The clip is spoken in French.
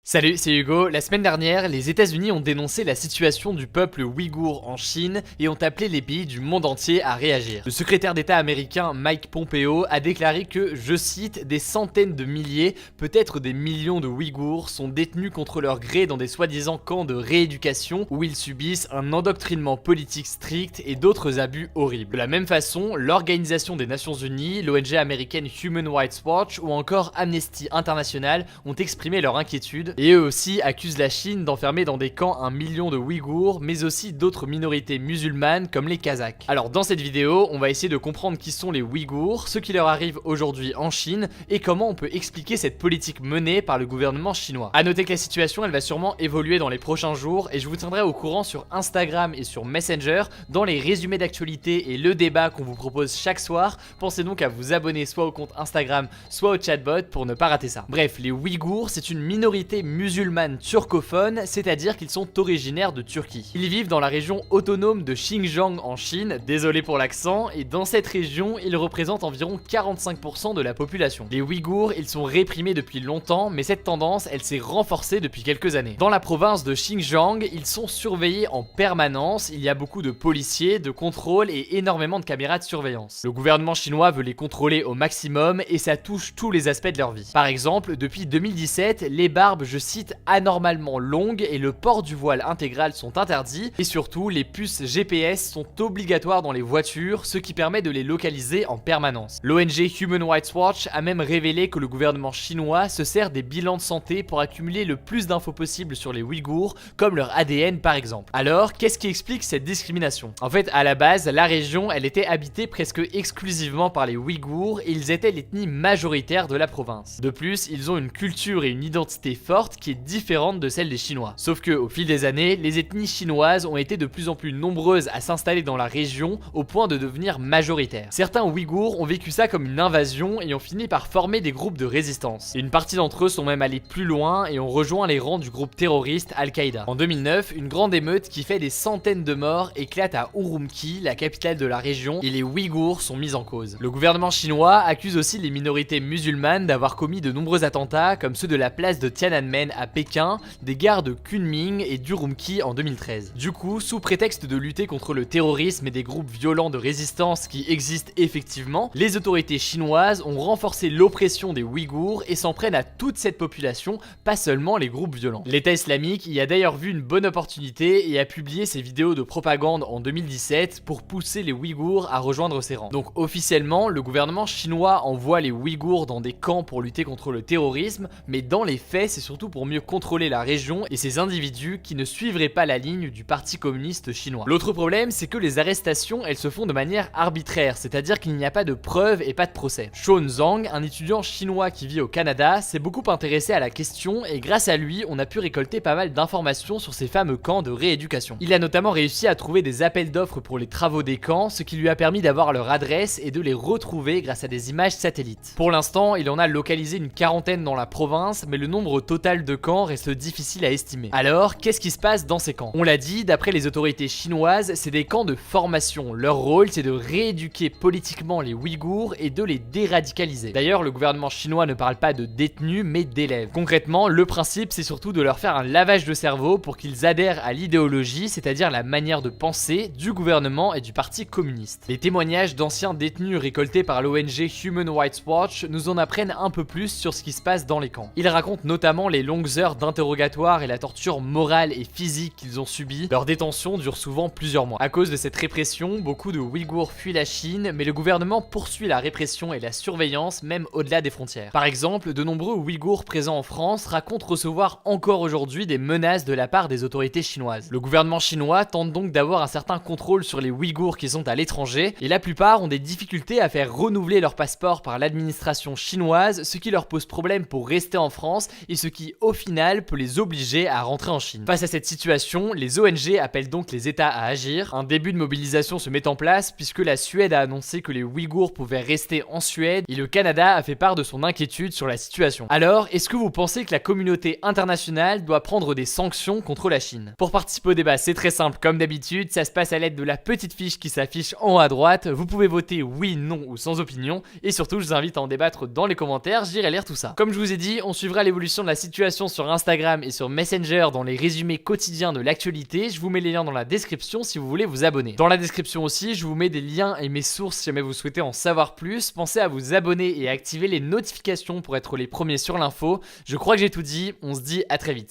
Salut, c'est Hugo. La semaine dernière, les États-Unis ont dénoncé la situation du peuple ouïghour en Chine et ont appelé les pays du monde entier à réagir. Le secrétaire d'État américain Mike Pompeo a déclaré que, je cite, des centaines de milliers, peut-être des millions de Ouïghours sont détenus contre leur gré dans des soi-disant camps de rééducation où ils subissent un endoctrinement politique strict et d'autres abus horribles. De la même façon, l'Organisation des Nations Unies, l'ONG américaine Human Rights Watch ou encore Amnesty International ont exprimé leur inquiétude et eux aussi accusent la Chine d'enfermer dans des camps 1 million de Ouïghours, mais aussi d'autres minorités musulmanes comme les Kazakhs. Alors dans cette vidéo, on va essayer de comprendre qui sont les Ouïghours, ce qui leur arrive aujourd'hui en Chine, et comment on peut expliquer cette politique menée par le gouvernement chinois. A noter que la situation, elle va sûrement évoluer dans les prochains jours, et je vous tiendrai au courant sur Instagram et sur Messenger, dans les résumés d'actualité et le débat qu'on vous propose chaque soir. Pensez donc à vous abonner soit au compte Instagram, soit au chatbot pour ne pas rater ça. Bref, les Ouïghours, c'est une minorité musulmanes turcophones, c'est-à-dire qu'ils sont originaires de Turquie. Ils vivent dans la région autonome de Xinjiang en Chine, désolé pour l'accent, et dans cette région, ils représentent environ 45% de la population. Les Ouïghours, ils sont réprimés depuis longtemps, mais cette tendance, elle s'est renforcée depuis quelques années. Dans la province de Xinjiang, ils sont surveillés en permanence, il y a beaucoup de policiers, de contrôles et énormément de caméras de surveillance. Le gouvernement chinois veut les contrôler au maximum et ça touche tous les aspects de leur vie. Par exemple, depuis 2017, les barbes, je cite, anormalement longues et le port du voile intégral sont interdits, et surtout les puces GPS sont obligatoires dans les voitures, ce qui permet de les localiser en permanence. L'ONG Human Rights Watch a même révélé que le gouvernement chinois se sert des bilans de santé pour accumuler le plus d'infos possible sur les Ouïghours, comme leur ADN par exemple. Alors, qu'est-ce qui explique cette discrimination? En fait, à la base, la région, elle était habitée presque exclusivement par les Ouïghours et ils étaient l'ethnie majoritaire de la province. De plus, ils ont une culture et une identité forte qui est différente de celle des Chinois. Sauf que, au fil des années, les ethnies chinoises ont été de plus en plus nombreuses à s'installer dans la région au point de devenir majoritaires. Certains Ouïghours ont vécu ça comme une invasion et ont fini par former des groupes de résistance. Et une partie d'entre eux sont même allés plus loin et ont rejoint les rangs du groupe terroriste Al-Qaïda. En 2009, une grande émeute qui fait des centaines de morts éclate à Urumqi, la capitale de la région, et les Ouïghours sont mis en cause. Le gouvernement chinois accuse aussi les minorités musulmanes d'avoir commis de nombreux attentats comme ceux de la place de Tiananmen à Pékin, des gares de Kunming et d'Urumqi en 2013. Du coup, sous prétexte de lutter contre le terrorisme et des groupes violents de résistance qui existent effectivement, les autorités chinoises ont renforcé l'oppression des Ouïghours et s'en prennent à toute cette population, pas seulement les groupes violents. L'État islamique y a d'ailleurs vu une bonne opportunité et a publié ses vidéos de propagande en 2017 pour pousser les Ouïghours à rejoindre ses rangs. Donc officiellement, le gouvernement chinois envoie les Ouïghours dans des camps pour lutter contre le terrorisme, mais dans les faits, c'est surtout pour mieux contrôler la région et ces individus qui ne suivraient pas la ligne du Parti communiste chinois. L'autre problème, c'est que les arrestations, elles se font de manière arbitraire, c'est-à-dire qu'il n'y a pas de preuves et pas de procès. Sean Zhang, un étudiant chinois qui vit au Canada, s'est beaucoup intéressé à la question et grâce à lui, on a pu récolter pas mal d'informations sur ces fameux camps de rééducation. Il a notamment réussi à trouver des appels d'offres pour les travaux des camps, ce qui lui a permis d'avoir leur adresse et de les retrouver grâce à des images satellites. Pour l'instant, il en a localisé une quarantaine dans la province, mais le nombre total de camps reste difficile à estimer. Alors, qu'est-ce qui se passe dans ces camps? On l'a dit, d'après les autorités chinoises, c'est des camps de formation. Leur rôle, c'est de rééduquer politiquement les Ouïghours et de les déradicaliser. D'ailleurs, le gouvernement chinois ne parle pas de détenus, mais d'élèves. Concrètement, le principe, c'est surtout de leur faire un lavage de cerveau pour qu'ils adhèrent à l'idéologie, c'est-à-dire la manière de penser du gouvernement et du parti communiste. Les témoignages d'anciens détenus récoltés par l'ONG Human Rights Watch nous en apprennent un peu plus sur ce qui se passe dans les camps. Ils racontent notamment les longues heures d'interrogatoire et la torture morale et physique qu'ils ont subi. Leur détention dure souvent plusieurs mois. À cause de cette répression, beaucoup de Ouïghours fuient la Chine, mais le gouvernement poursuit la répression et la surveillance même au-delà des frontières. Par exemple, de nombreux Ouïghours présents en France racontent recevoir encore aujourd'hui des menaces de la part des autorités chinoises. Le gouvernement chinois tente donc d'avoir un certain contrôle sur les Ouïghours qui sont à l'étranger, et la plupart ont des difficultés à faire renouveler leur passeport par l'administration chinoise, ce qui leur pose problème pour rester en France et ce qui, au final, peut les obliger à rentrer en Chine. Face à cette situation, les ONG appellent donc les États à agir. Un début de mobilisation se met en place puisque la Suède a annoncé que les Ouïghours pouvaient rester en Suède et le Canada a fait part de son inquiétude sur la situation. Alors, est-ce que vous pensez que la communauté internationale doit prendre des sanctions contre la Chine? Pour participer au débat, c'est très simple, comme d'habitude, ça se passe à l'aide de la petite fiche qui s'affiche en haut à droite. Vous pouvez voter oui, non ou sans opinion et surtout, je vous invite à en débattre dans les commentaires, j'irai lire tout ça. Comme je vous ai dit, on suivra l'évolution de la situation situation sur Instagram et sur Messenger dans les résumés quotidiens de l'actualité. Je vous mets les liens dans la description si vous voulez vous abonner. Dans la description aussi, je vous mets des liens et mes sources si jamais vous souhaitez en savoir plus. Pensez à vous abonner et à activer les notifications pour être les premiers sur l'info. Je crois que j'ai tout dit, on se dit à très vite.